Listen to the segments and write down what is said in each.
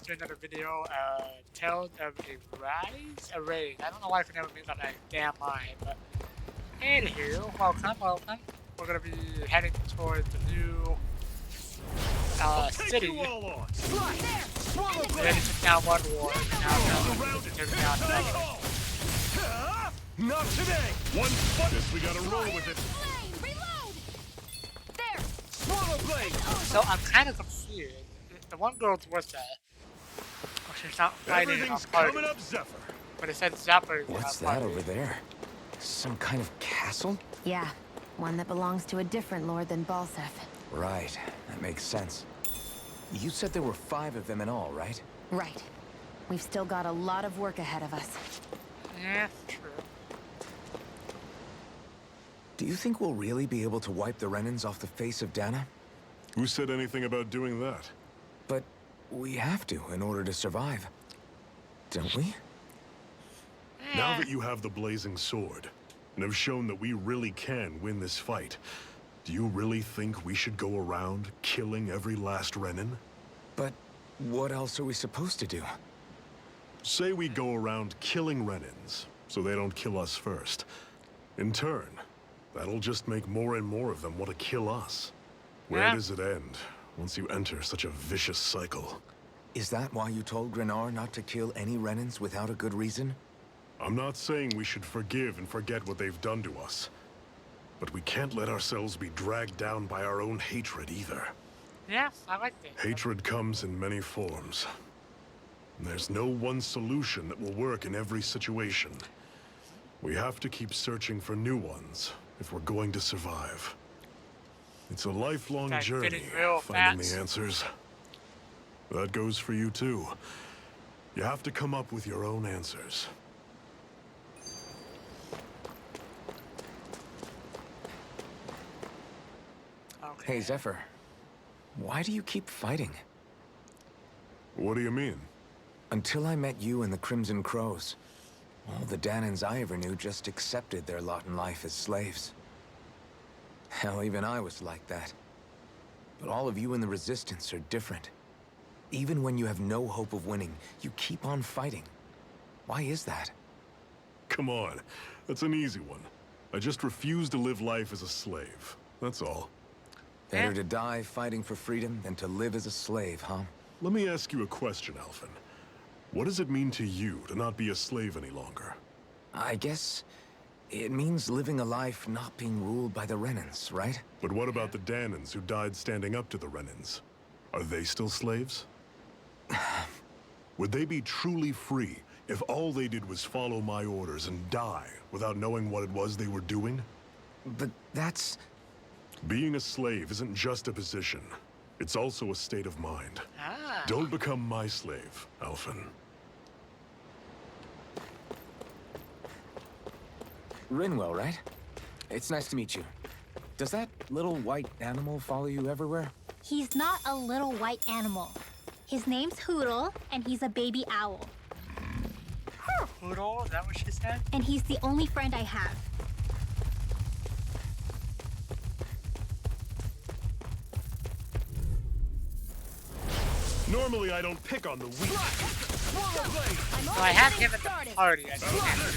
to another video, Tales of a Raid. I don't know why I could never make that a damn line, but anywho, welcome. We're gonna be heading towards the new, city. You all on. We already took down one war, and now we're going to take down another. Not today. One foot. Guess we gotta roll with it. Reload! There! Swallow blade. So I'm kind of confused. The one girl's with her. Oh, she's not fighting Everything's a party. coming up, Zephyr. But it said Zapper. What's that over there? Some kind of castle? Yeah, one that belongs to a different lord than Balseth. Right, that makes sense. You said there were 5 of them in all, right? Right. We've still got a lot of work ahead of us. Yeah, true. Do you think we'll really be able to wipe the Renans off the face of Dana? Who said anything about doing that? But we have to in order to survive. Don't we? Now that you have the blazing sword, and have shown that we really can win this fight, do you really think we should go around killing every last Renan? But what else are we supposed to do? Say we go around killing Renans, so they don't kill us first. In turn, that'll just make more and more of them want to kill us. Where Yeah. does it end, once you enter such a vicious cycle? Is that why you told Grenar not to kill any Renans without a good reason? I'm not saying we should forgive and forget what they've done to us. But we can't let ourselves be dragged down by our own hatred either. Yeah, I like this. Hatred comes in many forms. And there's no one solution that will work in every situation. We have to keep searching for new ones if we're going to survive. It's a lifelong That's journey, getting real finding fast. the answers. That goes for you too. You have to come up with your own answers. Okay. Hey, Zephyr. Why do you keep fighting? What do you mean? Until I met you and the Crimson Crows, all the Danans I ever knew just accepted their lot in life as slaves. Hell, even I was like that. But all of you in the Resistance are different. Even when you have no hope of winning, you keep on fighting. Why is that? Come on, that's an easy one. I just refuse to live life as a slave. That's all. Better to die fighting for freedom than to live as a slave, huh? Let me ask you a question, Alphen. What does it mean to you to not be a slave any longer? I guess it means living a life not being ruled by the Renans, right? But what about the Danans who died standing up to the Renans? Are they still slaves? Would they be truly free if all they did was follow my orders and die without knowing what it was they were doing? But that's... Being a slave isn't just a position. It's also a state of mind. Ah. Don't become my slave, Alphen. Rinwell, right? It's nice to meet you. Does that little white animal follow you everywhere? He's not a little white animal. His name's Hoodle, and he's a baby owl. Poodle, is that what she said? And he's the only friend I have. Normally I don't pick on the weak. So I have him at the party. I don't have to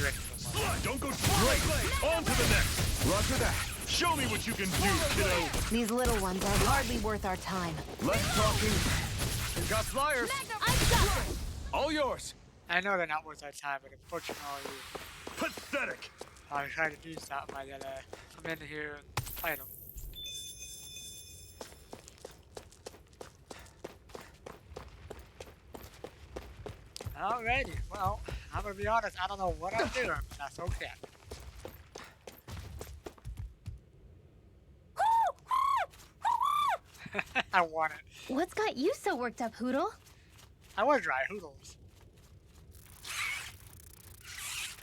do anything. Don't go straight. On to the next. Roger that. Show me what you can do, kiddo. These little ones are hardly worth our time. Less talking. We got flyers. All yours. I know they're not worth our time, but unfortunately, Pathetic. I try to do something. I gotta come in here and fight them. Alrighty, well, I'm gonna be honest, I don't know what I'm doing, but that's okay. I want it. What's got you so worked up, Hoodle? I was right, Hoodles.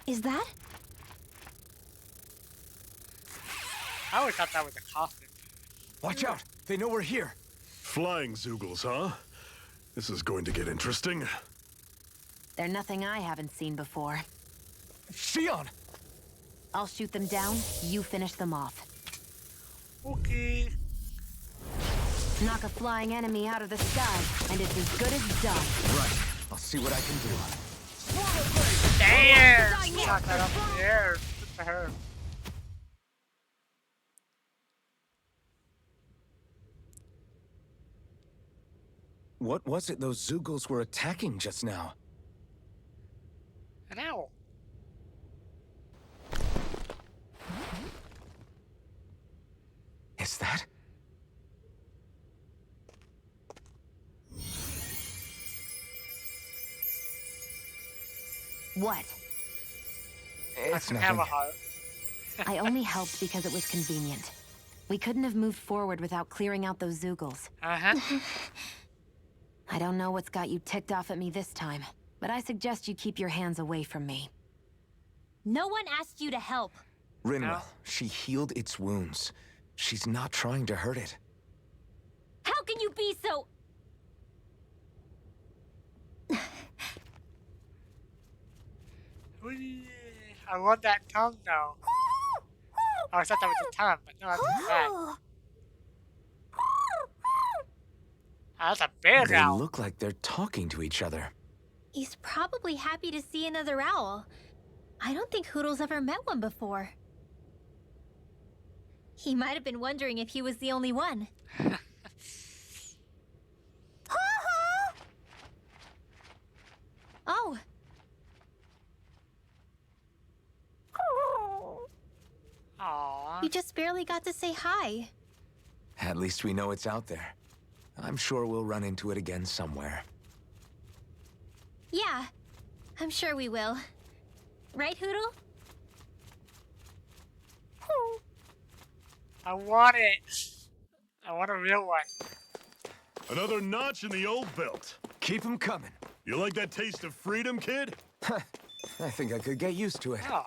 Is that? I always thought that was a coffin. Watch out. They know we're here. Flying Zoogles, huh? This is going to get interesting. They're nothing I haven't seen before. Shion! I'll shoot them down, you finish them off. Okay. Knock a flying enemy out of the sky, and it's as good as done. Right. I'll see what I can do. Damn! Shot that up in the air. Good for her. What was it those Zeugles were attacking just now? An owl. Is that? What? It's Have a nothing. heart. I only helped because it was convenient. We couldn't have moved forward without clearing out those Zeugles. Uh-huh. I don't know what's got you ticked off at me this time, but I suggest you keep your hands away from me. No one asked you to help. Rinwell, No. she healed its wounds. She's not trying to hurt it. How can you be so... Whee! I want that tongue though. Oh, I thought that was a tongue, but no, that's a cat. Oh, that's a big They owl. look like they're talking to each other. He's probably happy to see another owl. I don't think Hoodle's ever met one before. He might have been wondering if he was the only one. Oh. Aww. You just barely got to say hi. At least we know it's out there. I'm sure we'll run into it again somewhere. Yeah, I'm sure we will. Right, Hoodle? I want it. I want a real one. Another notch in the old belt. Keep 'em coming. You like that taste of freedom, kid? I think I could get used to it. Oh.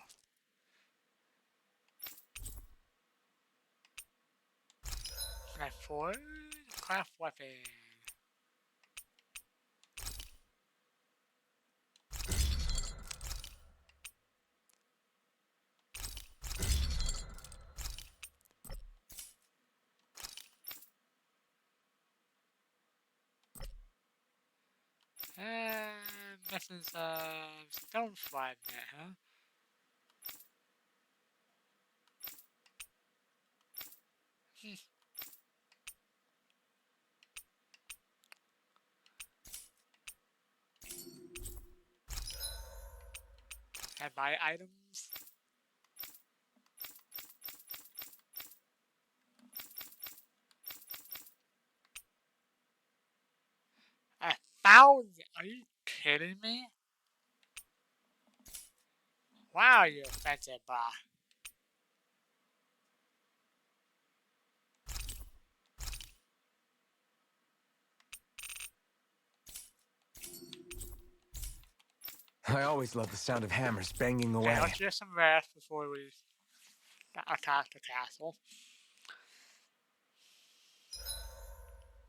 Knife forward. Craft weapon. Message stone slide net, huh? And buy items. I found it. Are you kidding me? Wow, you're offensive, bah. I always love the sound of hammers banging Okay, away. let's get some rest before we attack the castle.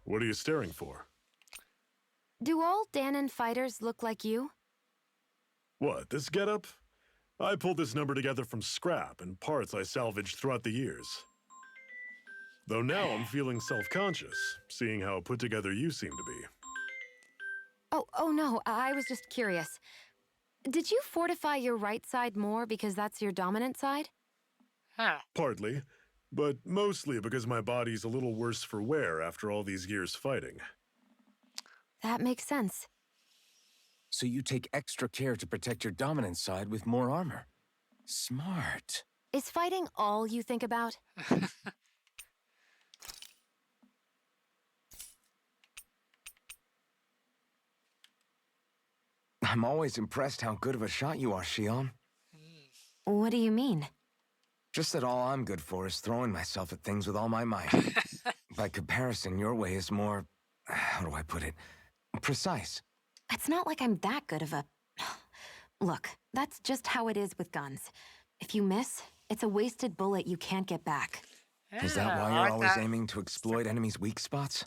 What are you staring for? Do all Danon fighters look like you? What, this getup? I pulled this number together from scrap and parts I salvaged throughout the years. Though now I'm feeling self-conscious, seeing how put together you seem to be. Oh no, I was just curious. Did you fortify your right side more because that's your dominant side? Huh. Partly, but mostly because my body's a little worse for wear after all these years fighting. That makes sense. So you take extra care to protect your dominant side with more armor. Smart. Is fighting all you think about? I'm always impressed how good of a shot you are, Shion. What do you mean? Just that all I'm good for is throwing myself at things with all my might. By comparison, your way is more... how do I put it? Precise. It's not like I'm that good of a... Look, that's just how it is with guns. If you miss, it's a wasted bullet you can't get back. Is that Yeah, why I you're like always that. aiming to exploit enemies' weak spots?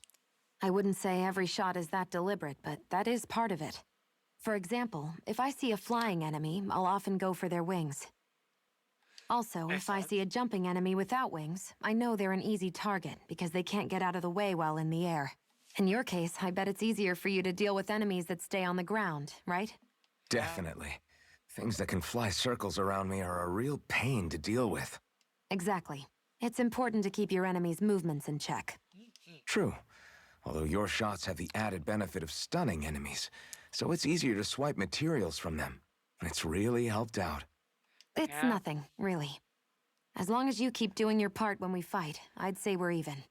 I wouldn't say every shot is that deliberate, but that is part of it. For example, if I see a flying enemy, I'll often go for their wings. Also, if I see a jumping enemy without wings, I know they're an easy target because they can't get out of the way while in the air. In your case, I bet it's easier for you to deal with enemies that stay on the ground, right? Definitely. Things that can fly circles around me are a real pain to deal with. Exactly. It's important to keep your enemy's movements in check. True. Although your shots have the added benefit of stunning enemies, so it's easier to swipe materials from them. It's really helped out. It's Yeah. nothing, really. As long as you keep doing your part when we fight, I'd say we're even.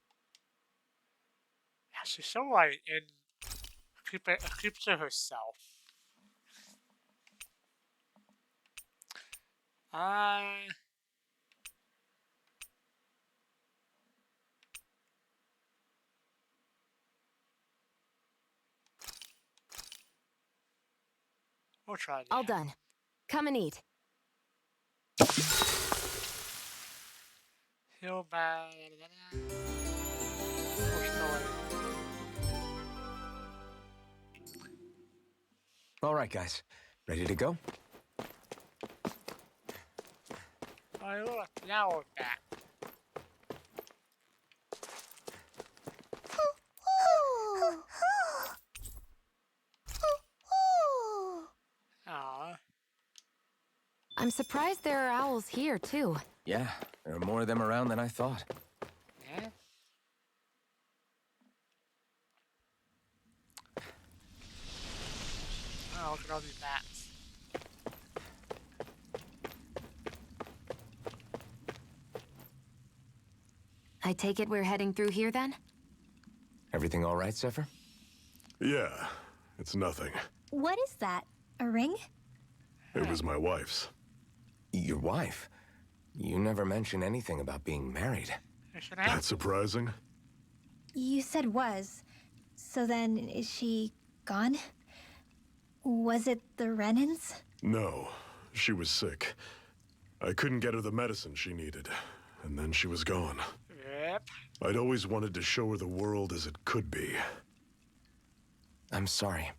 Yeah, she's so like keeps to herself. We'll try that. All done. Come and eat. Heal by. All right, guys. Ready to go? Oh, look, now we're back. Aw. I'm surprised there are owls here, too. Yeah, there are more of them around than I thought. Yeah. Oh, look at all these bats. I take it we're heading through here, then? Everything all right, Zephyr? Yeah, it's nothing. What is that? A ring? It was my wife's. Your wife? You never mentioned anything about being married. You should have. That's surprising. You said was. So then, is she gone? Was it the Renans? No, she was sick. I couldn't get her the medicine she needed, and then she was gone. Yep. I'd always wanted to show her the world as it could be. I'm sorry.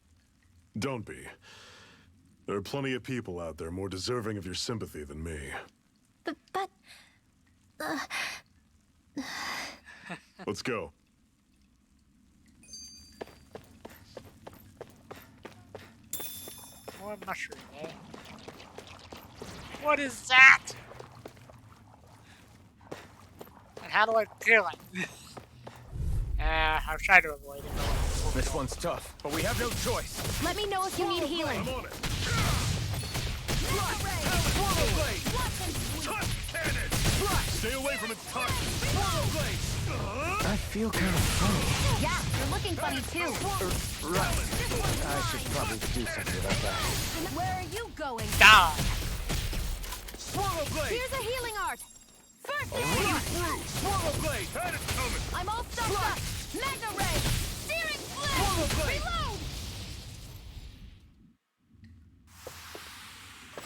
Don't be. There are plenty of people out there more deserving of your sympathy than me. But Let's go. More mushroom, eh? What is that? And how do I kill it? I'll try to avoid it. But This one's tough, but we have no choice. Let me know if you need healing. I'm on it. Stay away from its toxins. I feel kind of funny. Yeah, you're looking funny, too. Right. I should probably do something about that. Where are you going? die. Here's a healing art. First Run aid. through! Swallow blade! Had it coming! I'm all stuffed up. Mega ray. Searing flame. Reload.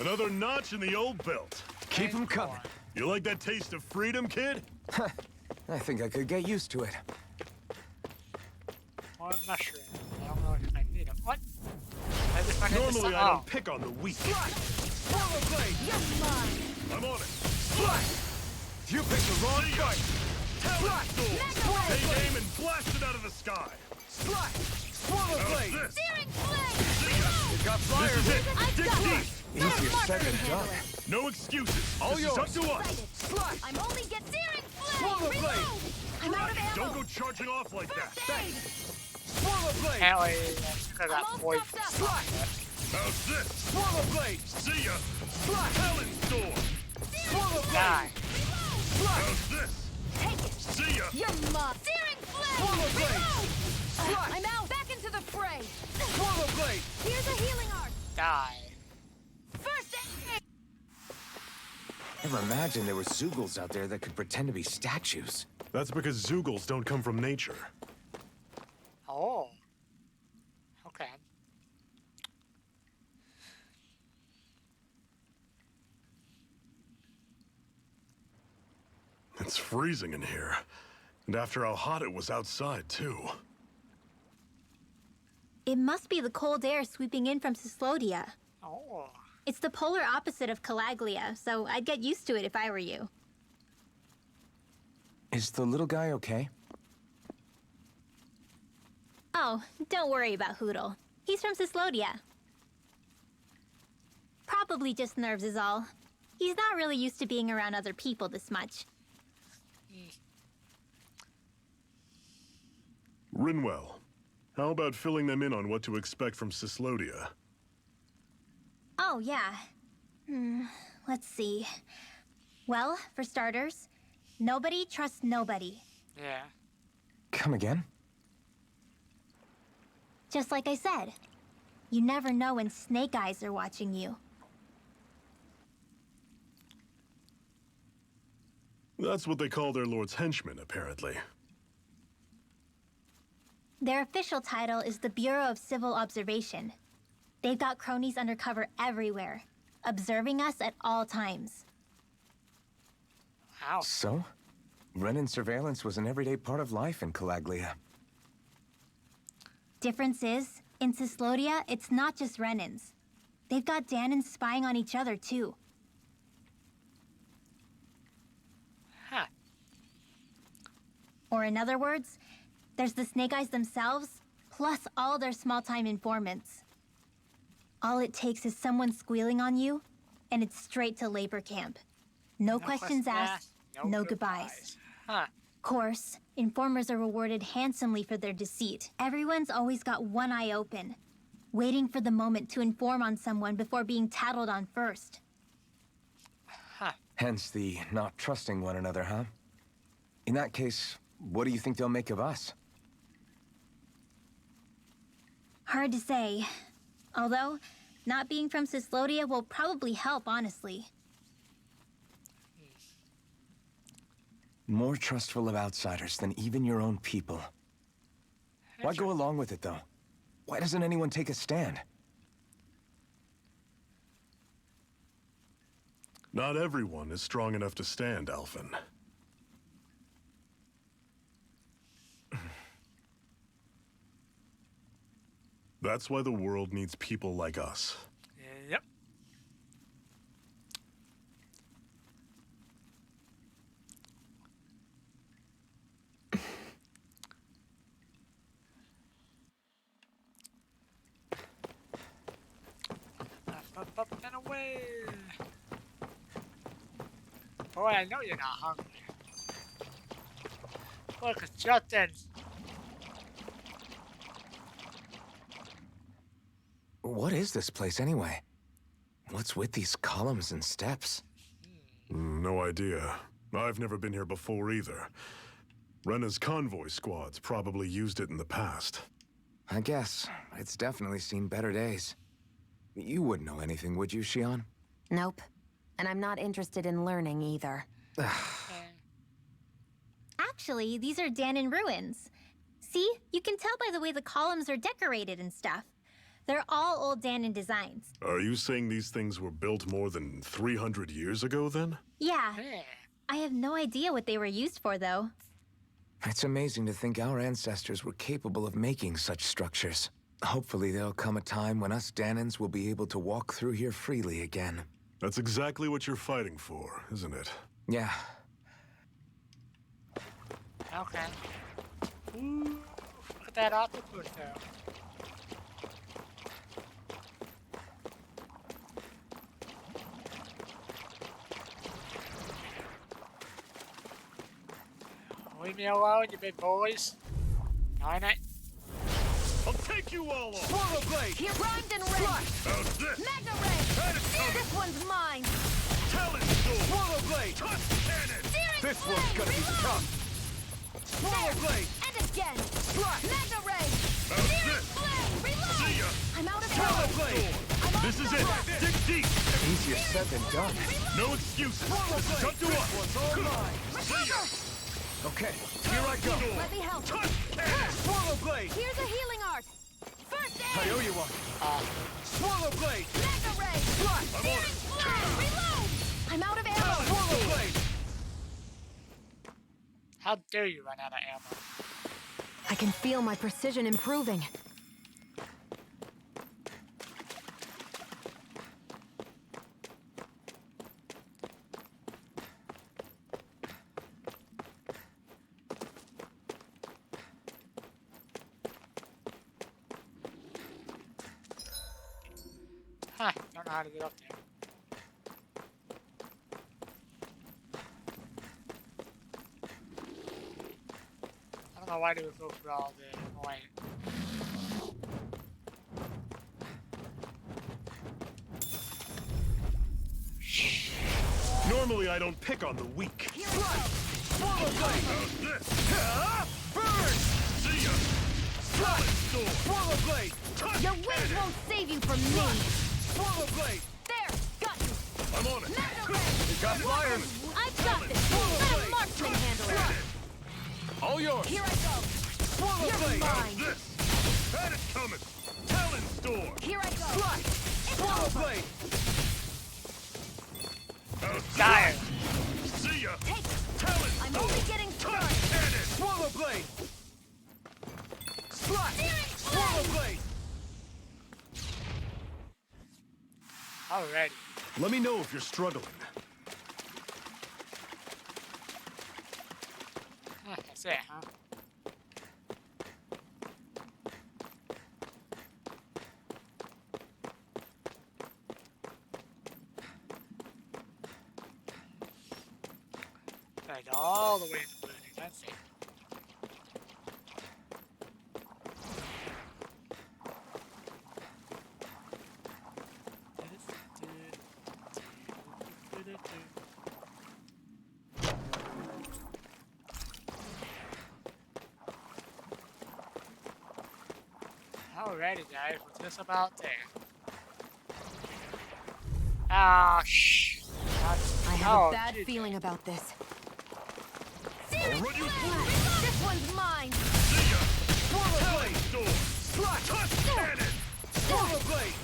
Another notch in the old belt. Keep them coming. You like that taste of freedom, kid? I think I could get used to it. More mushroom. I don't know if I need them. What? I just went into Normally some- I oh. don't pick on the weak. Swallow blade! You're mine. I'm on it. You picked the wrong fight! Take aim and blast it out of the sky. Swallow How's blade! this? Searing flame. See ya. You got fire! This is it. I've Dig got deep. Easier said than done. No excuses. All This yours. is up to us. I'm only get searing flame. Swallow blade. Reload. I'm out of ammo. Don't go charging off like that. First aid. Swallow blade! Apparently, that's because I'm I'm all poisoned. stuffed up. How's this? Swallow blade! See ya. Helen's door. Swallow blade! Die. How's this? Take it. See ya. You're mine. Searing flame. Swallow blade. Reload. I'm out. Back into the fray. Swallow blade! Here's a healing art. Die. First aid. Never imagined there were Zoogles out there that could pretend to be statues. That's because Zoogles don't come from nature. Oh. Okay. It's freezing in here. And after how hot it was outside, too. it must be the cold air sweeping in from Cyslodia. Oh. It's the polar opposite of Calaglia, so I'd get used to it if I were you. Is the little guy okay? Oh, don't worry about Hootle. He's from Cyslodia. Probably just nerves is all. He's not really used to being around other people this much. Rinwell, how about filling them in on what to expect from Cyslodia? Oh, yeah. Let's see. Well, for starters, nobody trusts nobody. Yeah. Come again? Just like I said. You never know when Snake Eyes are watching you. That's what they call their lord's henchmen, apparently. Their official title is the Bureau of Civil Observation. They've got cronies undercover everywhere, observing us at all times. Wow. So? Renan surveillance was an everyday part of life in Calaglia. Difference is, in Cyslodia, it's not just Renans. They've got Danans spying on each other, too. Huh. Or in other words, there's the Snake Eyes themselves, plus all their small-time informants. All it takes is someone squealing on you, and it's straight to labor camp. No questions asked, no goodbyes. Huh. Course, informers are rewarded handsomely for their deceit. Everyone's always got one eye open, waiting for the moment to inform on someone before being tattled on first. Huh. Hence the not trusting one another, huh? In that case, what do you think they'll make of us? Hard to say. Although, not being from Cyslodia will probably help, honestly. More trustful of outsiders than even your own people. Why go along with it, though? Why doesn't anyone take a stand? Not everyone is strong enough to stand, Alphen. That's why the world needs people like us. Yep. Up and away. Boy, I know you're not hungry. Look, it's Justin. What is this place, anyway? What's with these columns and steps? No idea. I've never been here before either. Rena's convoy squads probably used it in the past. I guess. It's definitely seen better days. You wouldn't know anything, would you, Shion? Nope. And I'm not interested in learning either. Actually, these are Danan ruins. See? You can tell by the way the columns are decorated and stuff. They're all old Danan designs. Are you saying these things were built more than 300 years ago, then? Yeah. Yeah. I have no idea what they were used for, though. It's amazing to think our ancestors were capable of making such structures. Hopefully there'll come a time when us Danans will be able to walk through here freely again. That's exactly what you're fighting for, isn't it? Yeah. Okay. Ooh, look at that octopus there. Leave me alone, you big boys. Nine it. I'll take you all on! Swallow Blade! He rhymed and read! How's this? Mega Ray! This one's mine! Talon Storm! Swallow Blade! Touch Cannon! Searing This one's gonna be tough! Swallow Blade! And again! Mega Ray! How's Searing this? Blade! Reload! See ya! I'm out of Swallow arrows! Blade! I'm off This is the it! hook. Dig deep! Easier said than done. No excuses! This is up to us! See ya! Okay, here I go. Let me help. Touch Cannon! Swallow Blade! Here's a healing art! First I aid! owe you one. Swallow Blade! Mega Ray! Searing Blade! Reload! I'm out of arrows! Swallow Blade! How dare you run out of ammo? I can feel my precision improving. Huh, don't know how to get up there. I don't know why they would go through all the point. Normally I don't pick on the weak. Swallow blade! How's this? Burn! See ya! Swallow blade! Your wings won't save you from me! Swallow blade! There! Got you! I'm on it! Got flyers! I've got this! Let a marksman handle it! All yours! Here I go! Swallow You're blade! mine! This! Had it coming! Talon store! Here I go! Slash! Swallow blade! How's Dire! this? See ya! Take it! Talon I'm store! only getting started! Cannon! Swallow blade! Slash! Searing Swallow blade! Alrighty. Let me know if you're struggling. That's it, huh? Like all the way to Mooney, that's it. Alrighty guys, what's this about there? Ah, shh. I have a bad feeling about this. I'll run you through! This one's mine! See ya! Swallow Talon blade! store! Slash! Tusk cannon! Swallow blade!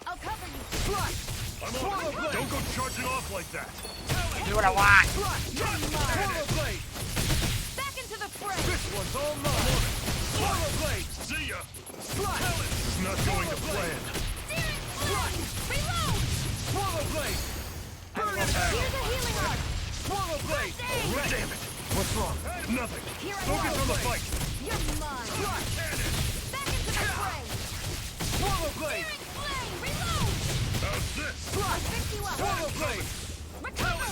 I'll cover you! Slash! I'm on Swallow it! blade! Don't go charging off like that! Do what I want! Slash! Swallow blade! Back into the fray! This one's all mine! Swallow blade! See ya! Slash! This is not going to plan. Searing flame! Reload! Swallow blade! Burn it Here's down! a healing arc! Swallow blade! Oh, damn it! What's wrong? Nothing. Here I Focus go. on the fight. You're mine! Slash! Back into the fray! Swallow blade! Searing flame! Reload! How's this? Slash! Pick you up! Swallow blade! Recover!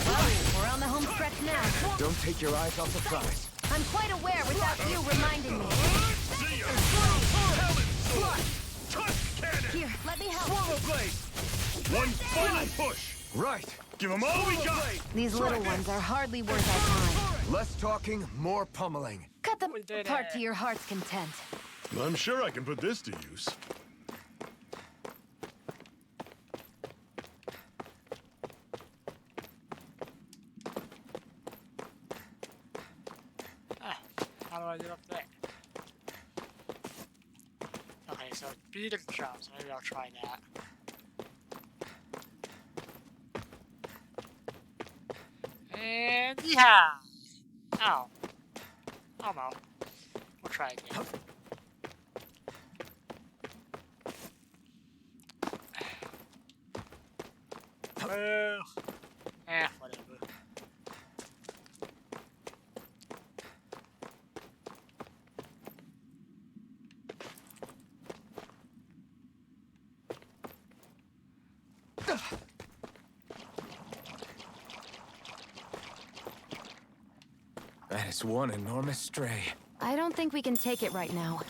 We're on the home stretch now. Don't take your eyes off the prize. I'm quite aware without you reminding me. See ya! Talon sword! Tusk cannon! Here, let me help. Swallow blade! One final push! Right. Give them all we got! These little ones are hardly worth our time. Less talking, more pummeling. Cut them We did apart it. to your heart's content. I'm sure I can put this to use. How do I get up there? Okay, so beat and jump, so maybe I'll try that. And yeah! Oh. Oh well. We'll try again. Whatever. That is one enormous stray. I don't think we can take it right now.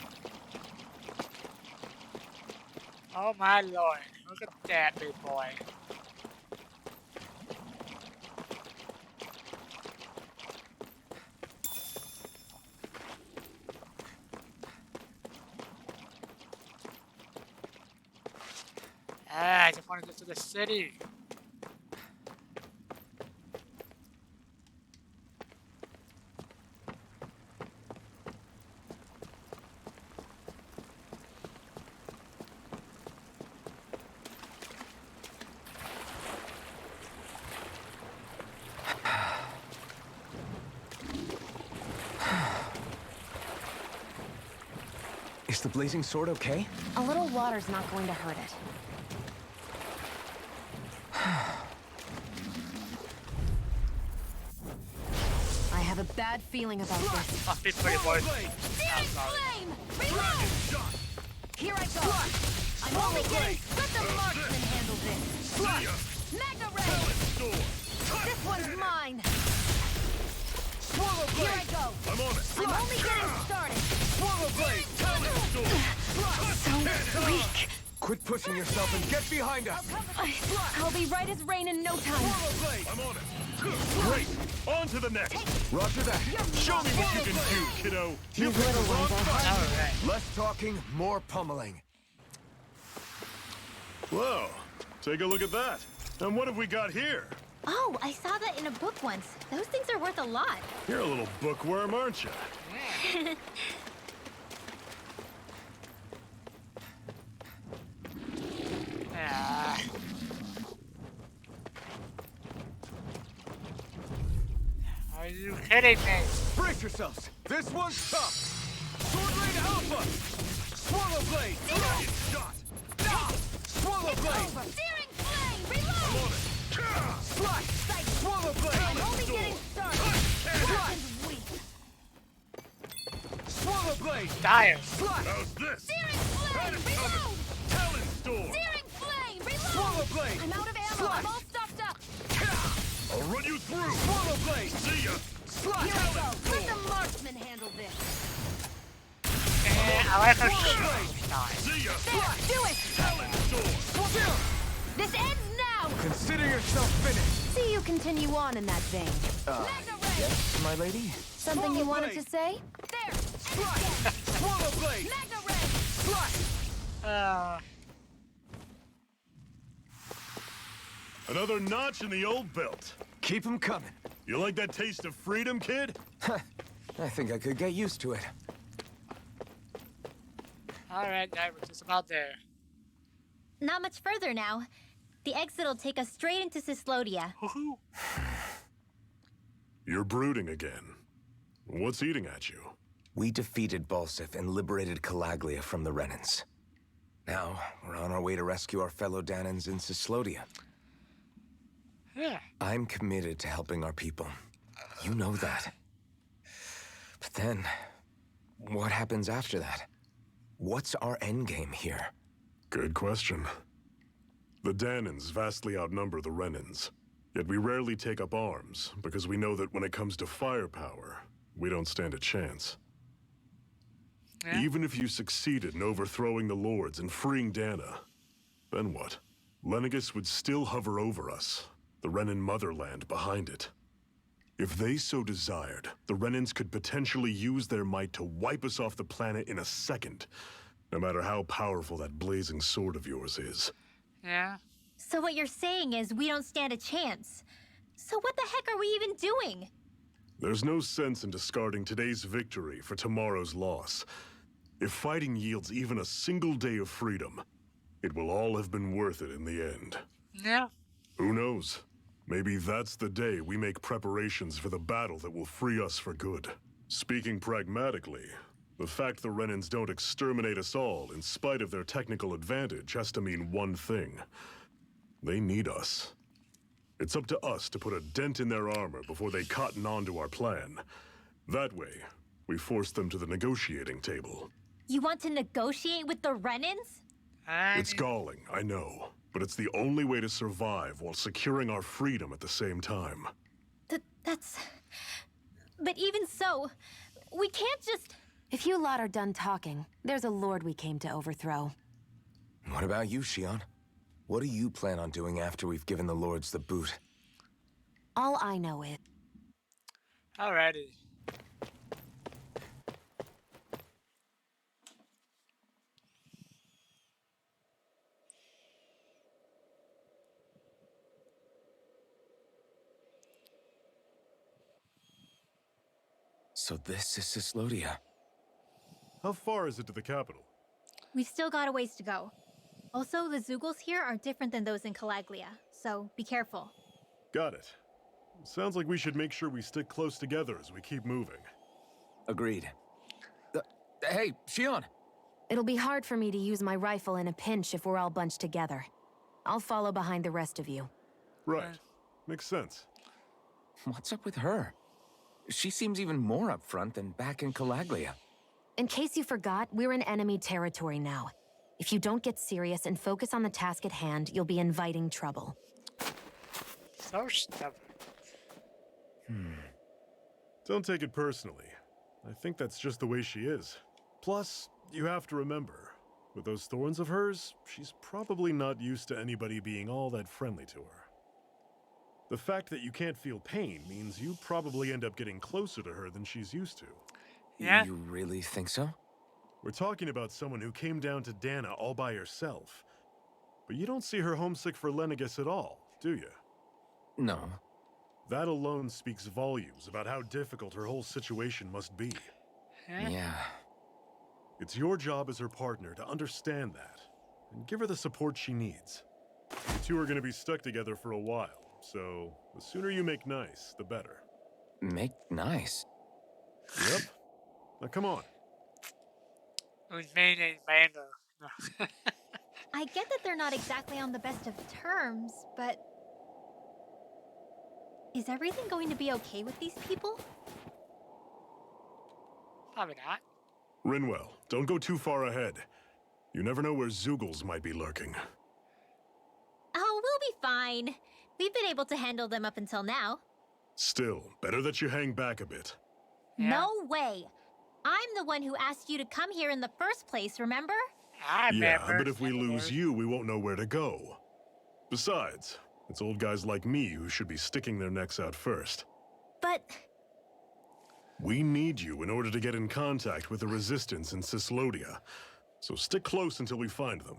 Oh my lord, look at that big boy. Ah, I just want to get to the city. Is the blazing sword okay? A little water's not going to hurt it. I have a bad feeling about this. Must be pretty worth it. Blade! Searing flame! Reload! Here I go. I'm only getting. Let the marksman handle this. See ya! Mega Ray! Talent Storm! This one's mine. Swallow Here I blade. go. I'm on it! I'm only getting started. Swallow blade. Talent Storm! So weak. Quit pushing yourself and get behind us! I'll be right as rain in no time. Swallow blade. I'm on it! Great! On to the next! Roger that. Show me what you can do, kiddo! You picked the wrong fight. Alright. Less talking, more pummeling. Whoa! Take a look at that! And what have we got here? Oh, I saw that in a book once. Those things are worth a lot. You're a little bookworm, aren't you? Yeah. Are you kidding me? Brace yourselves. This one's tough. Sword blade alpha. Swallow blade. Shot. Swallow blade. Searing flame! Reload! I'm on it! Slice. Swallow blade. I'm only getting started. Weapon's weak. Swallow blade. Dire. Slice. How's this? Searing flame! Reload! Talent Storm! Searing flame! Swallow Reload! blade. I'm out of ammo. I'm all stocked up. I'll run you through! Swallow blade. See ya! Slice. Here I go. Let the marksman handle this. I like her Swallow shoes. Nice. See ya! There, do it! Talent Storm! This ends now! Consider yourself finished. See you continue on in that vein. Mega Ray! Yes, my lady? Something you wanted to say? There! Slice. Swallow blade. Mega Ray! Slice. Another notch in the old belt. Keep 'em coming. You like that taste of freedom, kid? I think I could get used to it. Alright, now we're just about there. Not much further now. The exit will take us straight into Cyslodia. Woohoo! You're brooding again. What's eating at you? We defeated Balsif and liberated Calaglia from the Renans. Now, we're on our way to rescue our fellow Danans in Cyslodia. Yeah. I'm committed to helping our people. You know that. But then, what happens after that? What's our endgame here? Good question. The Danans vastly outnumber the Renans. Yet we rarely take up arms, because we know that when it comes to firepower, we don't stand a chance. Yeah. Even if you succeeded in overthrowing the Lords and freeing Dana, then what? Lenegis would still hover over us, the Renan motherland behind it. If they so desired, the Renans could potentially use their might to wipe us off the planet in a second, no matter how powerful that blazing sword of yours is. Yeah. So what you're saying is we don't stand a chance. So what the heck are we even doing? There's no sense in discarding today's victory for tomorrow's loss. If fighting yields even a single day of freedom, it will all have been worth it in the end. Yeah. Who knows? Maybe that's the day we make preparations for the battle that will free us for good. Speaking pragmatically, the fact the Renans don't exterminate us all in spite of their technical advantage has to mean one thing. They need us. It's up to us to put a dent in their armor before they cotton on to our plan. That way, we force them to the negotiating table. You want to negotiate with the Renans? It's galling, I know, but it's the only way to survive while securing our freedom at the same time. That's... But even so, we can't just... If you lot are done talking, there's a lord we came to overthrow. What about you, Shion? What do you plan on doing after we've given the Lords the boot? All I know is... Alrighty. So this is Cyslodia. How far is it to the capital? We've still got a ways to go. Also, the Zeugles here are different than those in Calaglia, so be careful. Got it. Sounds like we should make sure we stick close together as we keep moving. Agreed. Hey, Shion! It'll be hard for me to use my rifle in a pinch if we're all bunched together. I'll follow behind the rest of you. Right. Makes sense. What's up with her? She seems even more upfront than back in Calaglia. In case you forgot, we're in enemy territory now. If you don't get serious and focus on the task at hand, you'll be inviting trouble. So stubborn. Don't take it personally. I think that's just the way she is. Plus, you have to remember, with those thorns of hers, she's probably not used to anybody being all that friendly to her. The fact that you can't feel pain means you probably end up getting closer to her than she's used to. Yeah. You really think so? We're talking about someone who came down to Dana all by herself. But you don't see her homesick for Lenegis at all, do you? No. That alone speaks volumes about how difficult her whole situation must be. Huh? Yeah. It's your job as her partner to understand that, and give her the support she needs. You two are going to be stuck together for a while, so the sooner you make nice, the better. Make nice. Yep. Now come on. Who's main and Mando? No. I get that they're not exactly on the best of terms, but... Is everything going to be okay with these people? Probably not. Rinwell, don't go too far ahead. You never know where Zoogles might be lurking. Oh, we'll be fine. We've been able to handle them up until now. Still, better that you hang back a bit. Yeah. No way! I'm the one who asked you to come here in the first place, remember? I Yeah, remember. but if we lose you, we won't know where to go. Besides, it's old guys like me who should be sticking their necks out first. But... We need you in order to get in contact with the Resistance in Cislodia. So stick close until we find them,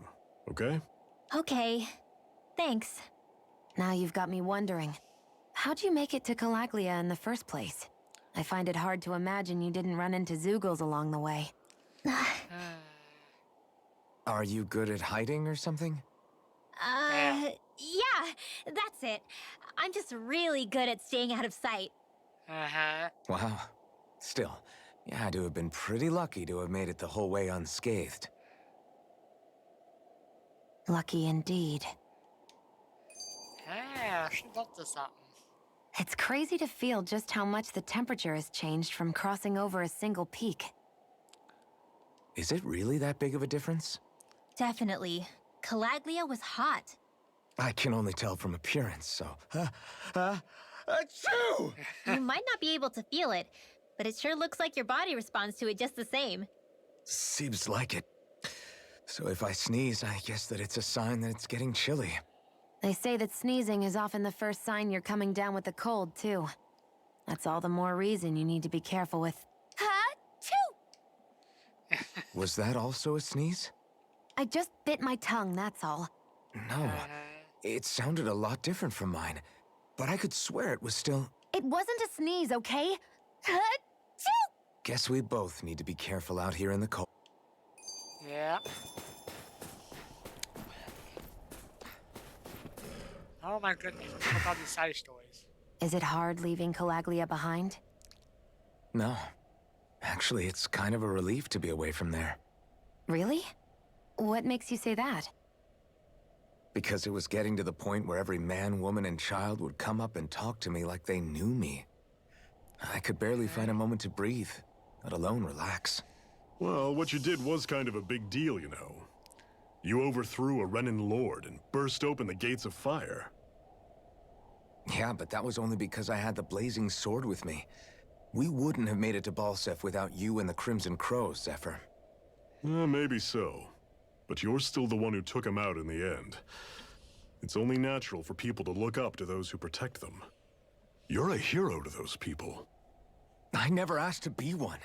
okay? Okay. Thanks. Now you've got me wondering. How'd you make it to Calaglia in the first place? I find it hard to imagine you didn't run into Zoogles along the way. Are you good at hiding or something? Yeah, that's it. I'm just really good at staying out of sight. Uh-huh. Wow. Still, you had to have been pretty lucky to have made it the whole way unscathed. Lucky indeed. Yeah, she's up to something. It's crazy to feel just how much the temperature has changed from crossing over a single peak. Is it really that big of a difference? Definitely. Calaglia was hot. I can only tell from appearance, so... Achoo! You might not be able to feel it, but it sure looks like your body responds to it just the same. Seems like it. So if I sneeze, I guess that it's a sign that it's getting chilly. They say that sneezing is often the first sign you're coming down with the cold, too. That's all the more reason you need to be careful with... Ha-choo! Was that also a sneeze? I just bit my tongue, that's all. No. It sounded a lot different from mine. But I could swear it was still... It wasn't a sneeze, okay? Ha-choo! Guess we both need to be careful out here in the cold. Yeah. Oh my goodness, look at all these side stories. Is it hard leaving Calaglia behind? No. Actually, it's kind of a relief to be away from there. Really? What makes you say that? Because it was getting to the point where every man, woman, and child would come up and talk to me like they knew me. I could barely find a moment to breathe, let alone relax. Well, what you did was kind of a big deal, you know. You overthrew a Renan lord and burst open the gates of fire. Yeah, but that was only because I had the blazing sword with me. We wouldn't have made it to Balsef without you and the Crimson Crows, Zephyr. Maybe so. But you're still the one who took him out in the end. It's only natural for people to look up to those who protect them. You're a hero to those people. I never asked to be one.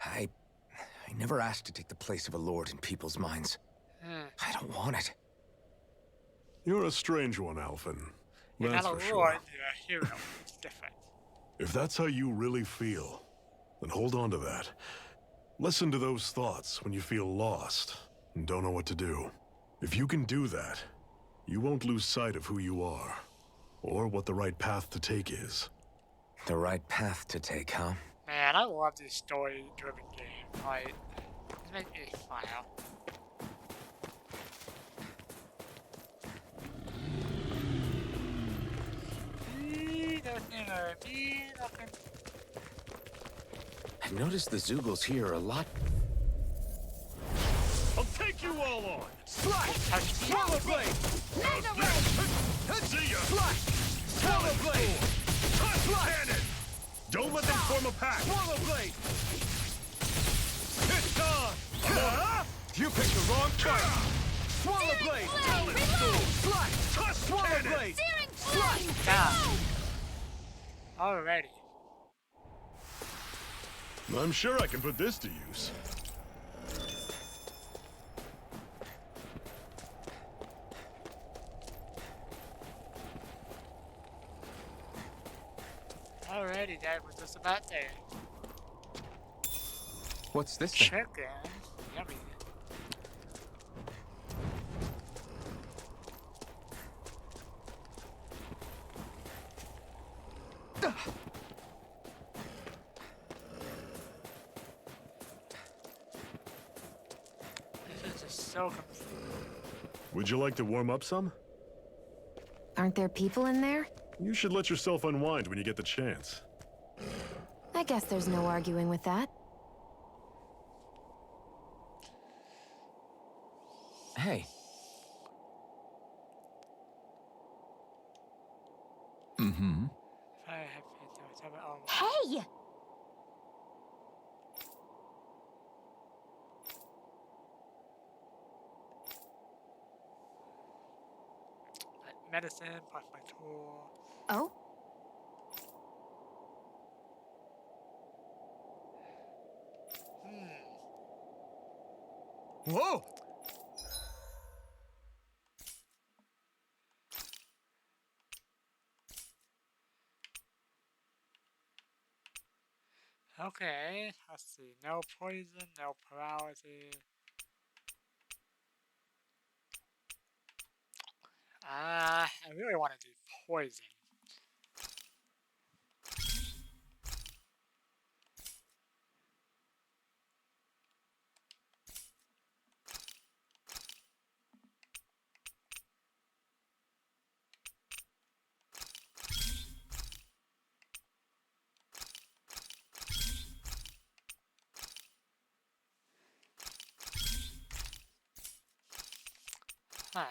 I never asked to take the place of a lord in people's minds. I don't want it. You're a strange one, Alphen. You're That's not a for lord, sure. you're a hero. It's different. If that's how you really feel, then hold on to that. Listen to those thoughts when you feel lost and don't know what to do. If you can do that, you won't lose sight of who you are, or what the right path to take is. The right path to take, huh? Man, I love this story-driven game. Like, it makes me smile. I've noticed the Zoogles here are a lot... I'll take you Slice! Touch me. Swallow blade! Mega Ray! See ya! Slice! Swallow blade! Cannon! Don't let them form a pack! Swallow blade! It's on! You picked the wrong fight! Swallow blade! Slice! Swallow blade! Slice! Down. Alrighty. I'm sure I can put this to use. Alrighty, that was just about there. What's this thing? Chicken. Yummy. This is just so confusing. Would you like to warm up some? Aren't there people in there? You should let yourself unwind when you get the chance. I guess there's no arguing with that. Hey. I have to have it all. Hey! Medicine, plus my tool. Oh? Whoa! Okay, let's see. No poison, no paralysis. I really want to do poison. Huh.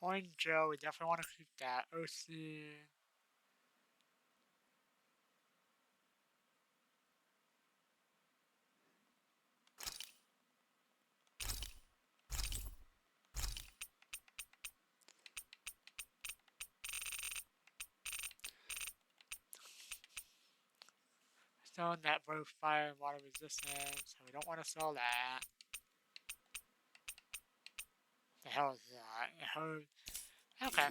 Orange Joe, we definitely want to keep that. OC. Stone that both fire and water resistant, so we don't want to sell that. The hell is that? Okay.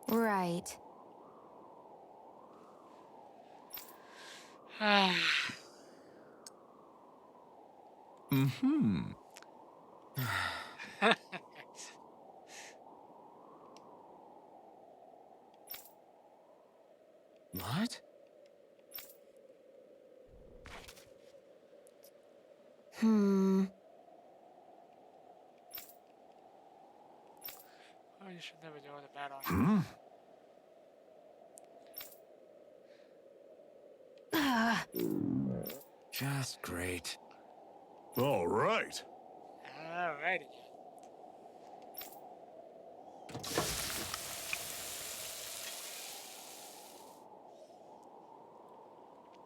Right. What? Oh, you should never do the bad on. Just great. All right. Alrighty.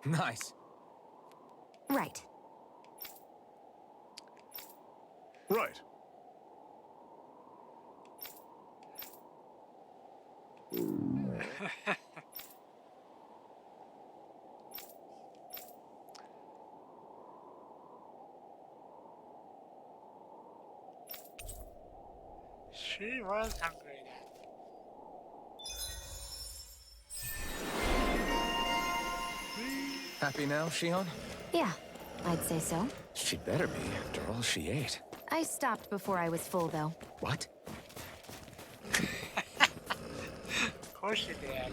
Nice. Right. Right. She was hungry then. Happy now, Shion? Yeah, I'd say so. She'd better be, after all she ate. I stopped before I was full, though. What? Of course you did.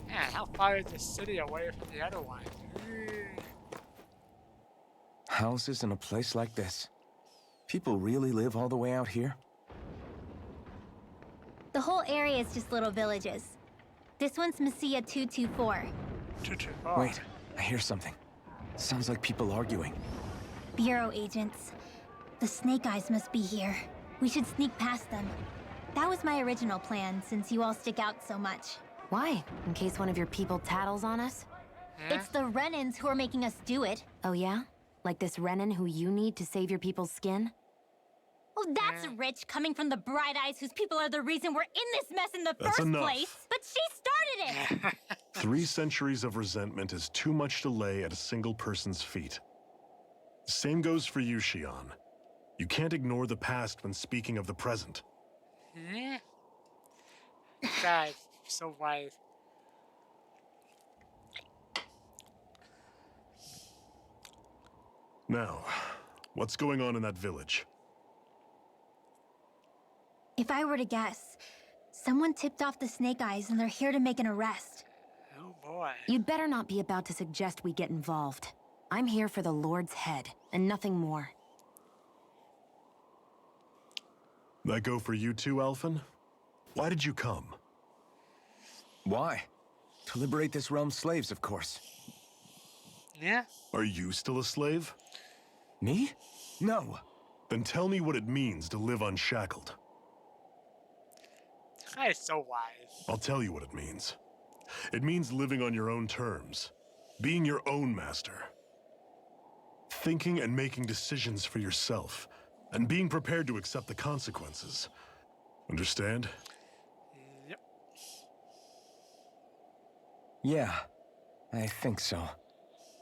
Man, how far is the city away from the other one? Houses in a place like this. People really live all the way out here? The whole area is just little villages. This one's Messia 224. Wait, I hear something. Sounds like people arguing. Bureau agents. The Snake Eyes must be here. We should sneak past them. That was my original plan, since you all stick out so much. Why? In case one of your people tattles on us? It's the Renans who are making us do it. Oh yeah? Like this Renan who you need to save your people's skin? Oh, that's rich coming from the Bright Eyes whose people are the reason we're in this mess in the That's first enough. place. But she started it! 3 centuries of resentment is too much to lay at a single person's feet. Same goes for you, Shion. You can't ignore the past when speaking of the present. Yeah. God, so wise. Now, what's going on in that village? If I were to guess, someone tipped off the Snake Eyes and they're here to make an arrest. Oh boy. You'd better not be about to suggest we get involved. I'm here for the Lord's head, and nothing more. That go for you too, Alphen? Why did you come? Why? To liberate this realm's slaves, of course. Yeah. Are you still a slave? Me? No. Then tell me what it means to live unshackled. That is so wise. I'll tell you what it means. It means living on your own terms, being your own master, thinking and making decisions for yourself, and being prepared to accept the consequences. Understand? Yep. Yeah, I think so.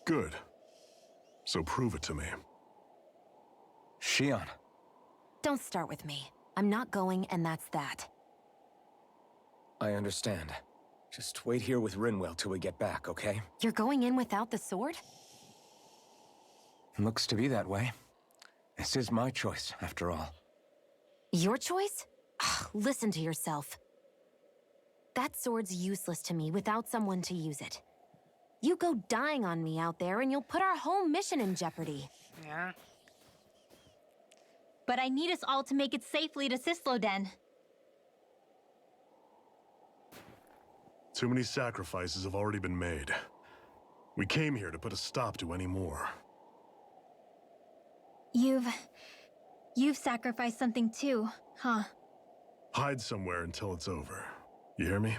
Good. So prove it to me. Shion. Don't start with me. I'm not going, and that's that. I understand. Just wait here with Rinwell till we get back, okay? You're going in without the sword? Looks to be that way. This is my choice, after all. Your choice? Ugh, listen to yourself. That sword's useless to me without someone to use it. You go dying on me out there and you'll put our whole mission in jeopardy. Yeah. But I need us all to make it safely to Sisloden. Too many sacrifices have already been made. We came here to put a stop to any more. You've sacrificed something too, huh? Hide somewhere until it's over. You hear me?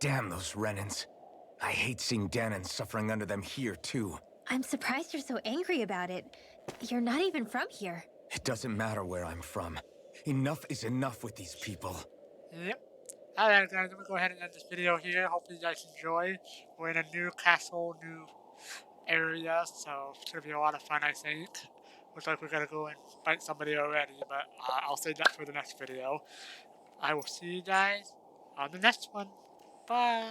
Damn those Renans. I hate seeing Danon suffering under them here, too. I'm surprised you're so angry about it. You're not even from here. It doesn't matter where I'm from. Enough is enough with these people. Yep. Alright guys, I'm gonna go ahead and end this video here. Hopefully you guys enjoy. We're in a new castle, new area, so it's gonna be a lot of fun, I think. Looks like we're gonna go and fight somebody already, but I'll save that for the next video. I will see you guys on the next one. Bye!